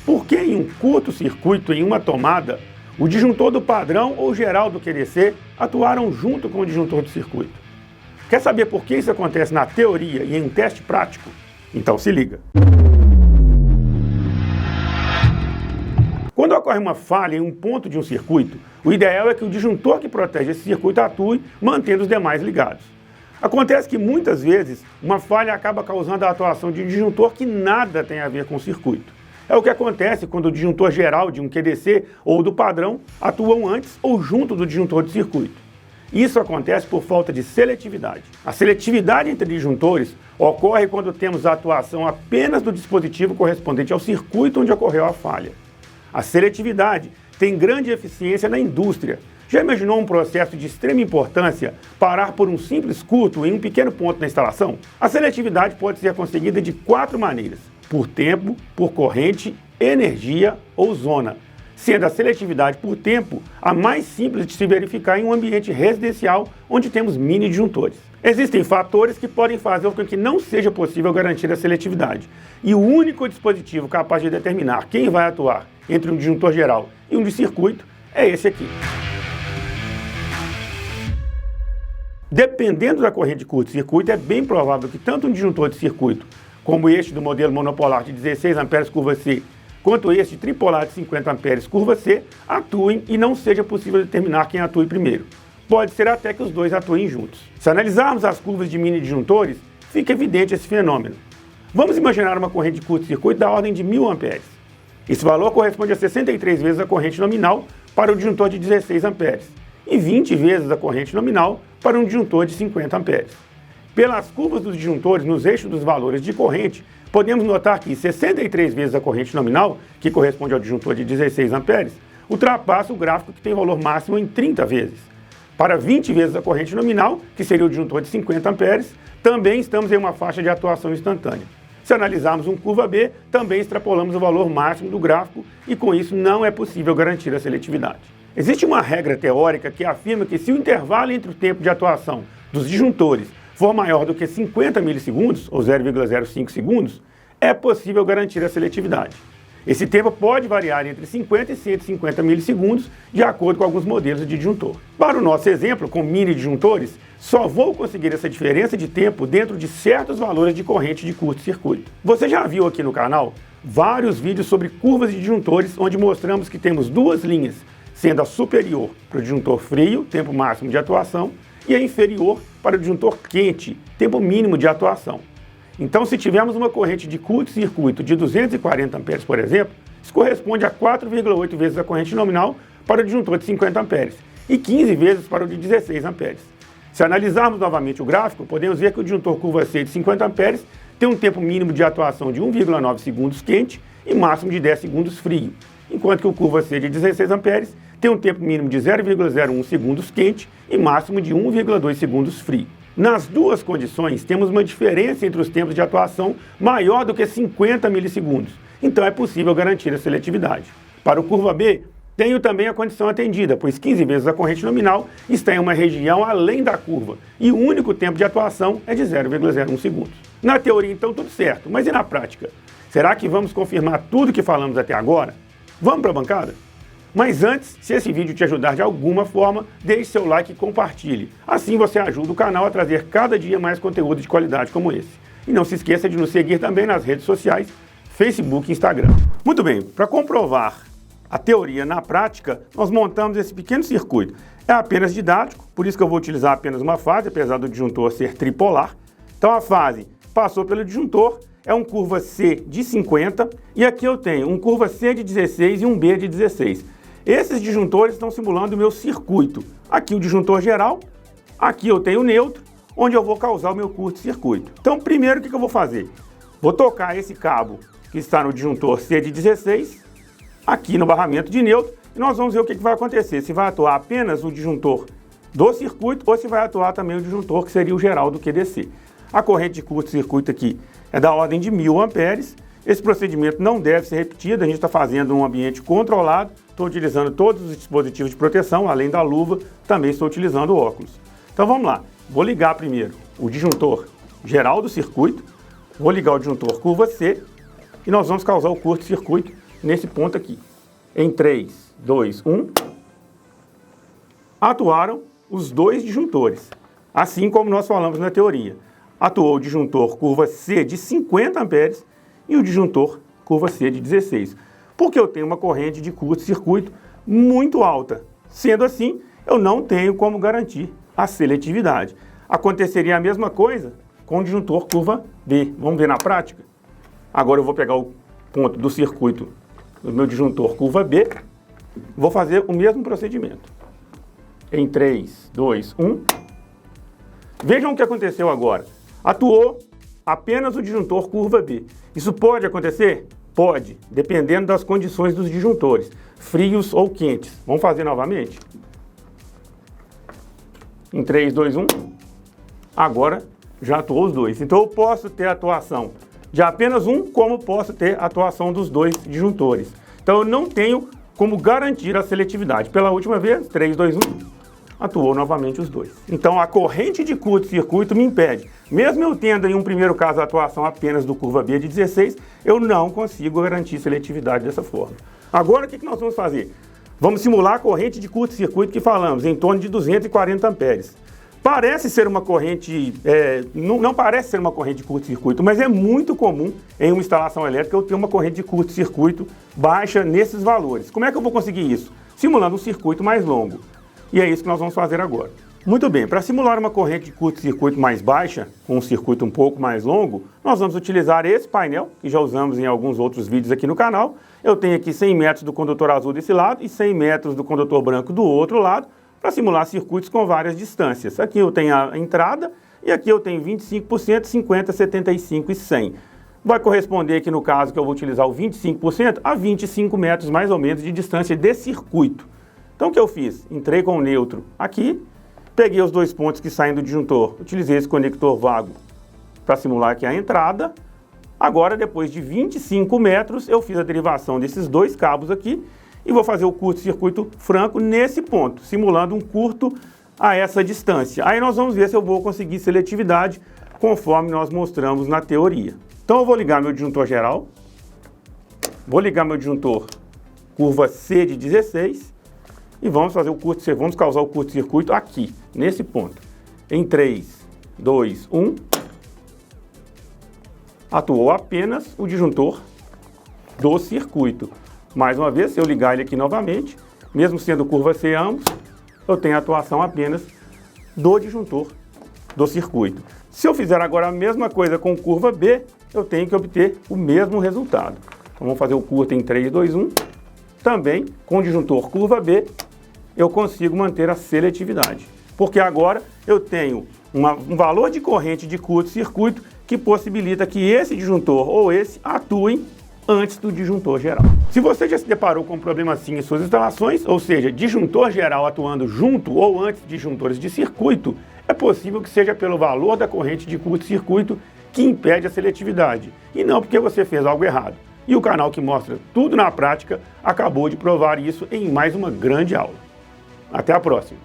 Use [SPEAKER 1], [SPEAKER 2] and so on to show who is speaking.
[SPEAKER 1] Por que em um curto-circuito em uma tomada, o disjuntor do padrão ou geral do QDC atuaram junto com o disjuntor do circuito? Quer saber por que isso acontece na teoria e em um teste prático? Então se liga. Quando ocorre uma falha em um ponto de um circuito, o ideal é que o disjuntor que protege esse circuito atue, mantendo os demais ligados. Acontece que muitas vezes uma falha acaba causando a atuação de um disjuntor que nada tem a ver com o circuito. É o que acontece quando o disjuntor geral de um QDC ou do padrão atuam antes ou junto do disjuntor do circuito. Isso acontece por falta de seletividade. A seletividade entre disjuntores ocorre quando temos a atuação apenas do dispositivo correspondente ao circuito onde ocorreu a falha. A seletividade tem grande eficiência na indústria. Já imaginou um processo de extrema importância parar por um simples curto em um pequeno ponto na instalação? A seletividade pode ser conseguida de 4 maneiras: por tempo, por corrente, energia ou zona, sendo a seletividade por tempo a mais simples de se verificar em um ambiente residencial onde temos mini disjuntores. Existem fatores que podem fazer com que não seja possível garantir a seletividade, e o único dispositivo capaz de determinar quem vai atuar entre um disjuntor geral e um de circuito é esse aqui. Dependendo da corrente de curto-circuito, é bem provável que tanto um disjuntor de circuito, como este do modelo monopolar de 16 amperes curva C, quanto este tripolar de 50 amperes curva C, atuem e não seja possível determinar quem atue primeiro. Pode ser até que os dois atuem juntos. Se analisarmos as curvas de mini disjuntores, fica evidente esse fenômeno. Vamos imaginar uma corrente de curto-circuito da ordem de 1000 amperes. Esse valor corresponde a 63 vezes a corrente nominal para o disjuntor de 16 amperes e 20 vezes a corrente nominal para um disjuntor de 50 amperes. Pelas curvas dos disjuntores nos eixos dos valores de corrente, podemos notar que 63 vezes a corrente nominal, que corresponde ao disjuntor de 16 amperes, ultrapassa o gráfico que tem valor máximo em 30 vezes. Para 20 vezes a corrente nominal, que seria o disjuntor de 50 amperes, também estamos em uma faixa de atuação instantânea. Se analisarmos um curva B, também extrapolamos o valor máximo do gráfico e com isso não é possível garantir a seletividade. Existe uma regra teórica que afirma que se o intervalo entre o tempo de atuação dos disjuntores for maior do que 50 milissegundos, ou 0,05 segundos, é possível garantir a seletividade. Esse tempo pode variar entre 50 e 150 milissegundos, de acordo com alguns modelos de disjuntor. Para o nosso exemplo, com mini disjuntores, só vou conseguir essa diferença de tempo dentro de certos valores de corrente de curto-circuito. Você já viu aqui no canal vários vídeos sobre curvas de disjuntores, onde mostramos que temos duas linhas, sendo a superior para o disjuntor frio, tempo máximo de atuação, e a inferior para o disjuntor quente, tempo mínimo de atuação. Então, se tivermos uma corrente de curto-circuito de 240 amperes, por exemplo, isso corresponde a 4,8 vezes a corrente nominal para o disjuntor de 50 amperes e 15 vezes para o de 16 amperes. Se analisarmos novamente o gráfico, podemos ver que o disjuntor curva C de 50 amperes tem um tempo mínimo de atuação de 1,9 segundos quente e máximo de 10 segundos frio, enquanto que o curva C de 16 amperes tem um tempo mínimo de 0,01 segundos quente e máximo de 1,2 segundos frio. Nas duas condições, temos uma diferença entre os tempos de atuação maior do que 50 milissegundos, então é possível garantir a seletividade. Para o curva B, tenho também a condição atendida, pois 15 vezes a corrente nominal está em uma região além da curva e o único tempo de atuação é de 0,01 segundos. Na teoria, então, tudo certo, mas e na prática? Será que vamos confirmar tudo que falamos até agora? Vamos para a bancada? Mas antes, se esse vídeo te ajudar de alguma forma, deixe seu like e compartilhe. Assim você ajuda o canal a trazer cada dia mais conteúdo de qualidade como esse. E não se esqueça de nos seguir também nas redes sociais, Facebook e Instagram. Muito bem, para comprovar a teoria na prática, nós montamos esse pequeno circuito. É apenas didático, por isso que eu vou utilizar apenas uma fase, apesar do disjuntor ser tripolar. Então a fase passou pelo disjuntor, é um curva C de 50, e aqui eu tenho um curva C de 16 e um B de 16. Esses disjuntores estão simulando o meu circuito. Aqui o disjuntor geral, aqui eu tenho o neutro, onde eu vou causar o meu curto-circuito. Então, primeiro, o que eu vou fazer? Vou tocar esse cabo que está no disjuntor C de 16, aqui no barramento de neutro, e nós vamos ver o que vai acontecer. Se vai atuar apenas o disjuntor do circuito ou se vai atuar também o disjuntor que seria o geral do QDC. A corrente de curto-circuito aqui é da ordem de 1000 amperes. Esse procedimento não deve ser repetido, a gente está fazendo um ambiente controlado, estou utilizando todos os dispositivos de proteção, além da luva, também estou utilizando óculos. Então vamos lá, vou ligar primeiro o disjuntor geral do circuito, vou ligar o disjuntor curva C e nós vamos causar o curto-circuito nesse ponto aqui. Em 3, 2, 1, atuaram os dois disjuntores, assim como nós falamos na teoria. Atuou o disjuntor curva C de 50 amperes e o disjuntor curva C de 16, porque eu tenho uma corrente de curto-circuito muito alta. Sendo assim, eu não tenho como garantir a seletividade. Aconteceria a mesma coisa com o disjuntor curva B. Vamos ver na prática? Agora eu vou pegar o ponto do circuito do meu disjuntor curva B, vou fazer o mesmo procedimento. Em 3, 2, 1. Vejam o que aconteceu agora. Atuou apenas o disjuntor curva B. Isso pode acontecer? Pode, dependendo das condições dos disjuntores, frios ou quentes. Vamos fazer novamente? Em 3, 2, 1. Agora já atuou os dois. Então eu posso ter a atuação de apenas um, como posso ter a atuação dos dois disjuntores. Então eu não tenho como garantir a seletividade. Pela última vez, 3, 2, 1, atuou novamente os dois. Então a corrente de curto-circuito me impede. Mesmo eu tendo em um primeiro caso a atuação apenas do curva B de 16, eu não consigo garantir seletividade dessa forma. Agora o que nós vamos fazer? Vamos simular a corrente de curto-circuito que falamos, em torno de 240 amperes. Parece ser uma corrente, não parece ser uma corrente de curto-circuito, mas é muito comum em uma instalação elétrica eu ter uma corrente de curto-circuito baixa nesses valores. Como é que eu vou conseguir isso? Simulando um circuito mais longo. E é isso que nós vamos fazer agora. Muito bem, para simular uma corrente de curto-circuito mais baixa, com um circuito um pouco mais longo, nós vamos utilizar esse painel, que já usamos em alguns outros vídeos aqui no canal. Eu tenho aqui 100 metros do condutor azul desse lado e 100 metros do condutor branco do outro lado, para simular circuitos com várias distâncias. Aqui eu tenho a entrada e aqui eu tenho 25%, 50%, 75% e 100%. Vai corresponder aqui no caso que eu vou utilizar o 25% a 25 metros mais ou menos de distância de circuito. Então o que eu fiz? Entrei com o neutro aqui, peguei os dois pontos que saem do disjuntor, utilizei esse conector vago para simular aqui a entrada. Agora, depois de 25 metros, eu fiz a derivação desses dois cabos aqui e vou fazer o curto-circuito franco nesse ponto, simulando um curto a essa distância. Aí nós vamos ver se eu vou conseguir seletividade conforme nós mostramos na teoria. Então eu vou ligar meu disjuntor geral, vou ligar meu disjuntor curva C de 16 e vamos fazer vamos causar o curto-circuito aqui, nesse ponto. Em 3, 2, 1, atuou apenas o disjuntor do circuito. Mais uma vez, se eu ligar ele aqui novamente, mesmo sendo curva C ambos, eu tenho a atuação apenas do disjuntor do circuito. Se eu fizer agora a mesma coisa com curva B, eu tenho que obter o mesmo resultado. Então vamos fazer o curto em 3, 2, 1. Também, com o disjuntor curva B, eu consigo manter a seletividade. Porque agora eu tenho um valor de corrente de curto-circuito que possibilita que esse disjuntor ou esse atuem antes do disjuntor geral. Se você já se deparou com um problema assim em suas instalações, ou seja, disjuntor geral atuando junto ou antes de disjuntores de circuito, é possível que seja pelo valor da corrente de curto-circuito que impede a seletividade, e não porque você fez algo errado. E o canal que mostra tudo na prática acabou de provar isso em mais uma grande aula. Até a próxima!